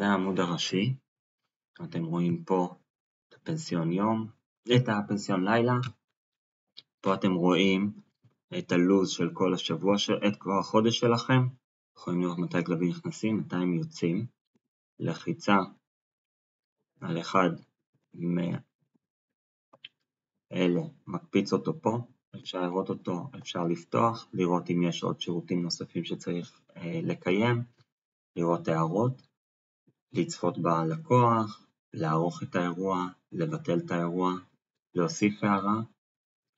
זה העמוד הראשי. אתם רואים פה את הפנסיון יום, את הפנסיון לילה. פה אתם רואים את הלוז של כל השבוע, את כל החודש שלכם. יכולים לראות מתי כלבים נכנסים, מתי הם יוצאים. לחיצה על אחד מאלה מקפיץ אותו פה. אפשר לראות אותו, אפשר לפתוח, לראות אם יש עוד שירותים נוספים שצריך לקיים, לראות הערות, לצפות בלקוח, לערוך את האירוע, לבטל את האירוע, להוסיף הערה,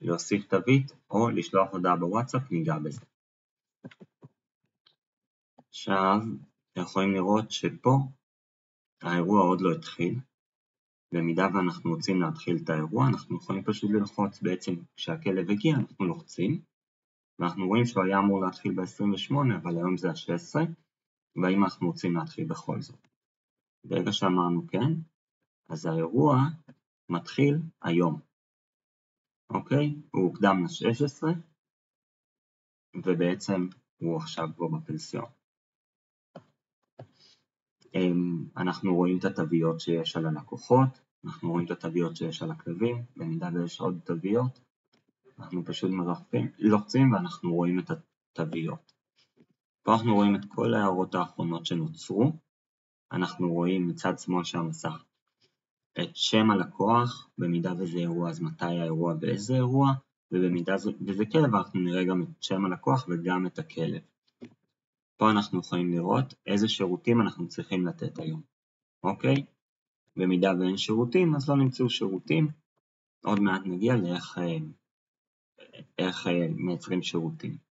להוסיף תווית או לשלוח הודעה בוואטסאפ, ניגע בזה. עכשיו אתם יכולים לראות שפה האירוע עוד לא התחיל. במידה ואנחנו רוצים להתחיל את האירוע, אנחנו יכולים פשוט ללחוץ. בעצם כשהכלב הגיע אנחנו לוחצים, ואנחנו רואים שהוא היה אמור להתחיל ב-28, אבל היום זה ה-16, והאם אנחנו רוצים להתחיל בכל זאת. ברגע שאמרנו כן, אז האירוע מתחיל היום. אוקיי? הוא הוקדם ל-16, ובעצם הוא עכשיו פה בפנסיון. אנחנו רואים את התוויות שיש על הלקוחות, אנחנו רואים את התוויות שיש על הכלבים. במידה ויש עוד תוויות, אנחנו פשוט לוחצים ואנחנו רואים את התוויות. פה אנחנו רואים את כל ההערות האחרונות שנוצרו. אנחנו רואים מצד שמאל של המסך את שם הלקוח, במידה וזה אירוע אז מתי האירוע ואיזה אירוע, ובמידה וזה כלב אנחנו נראה גם את שם הלקוח וגם את הכלב. פה אנחנו יכולים לראות איזה שירותים אנחנו צריכים לתת היום. אוקיי? במידה ואין שירותים אז לא נמצאו שירותים. עוד מעט נגיע לאיך מייצרים שירותים.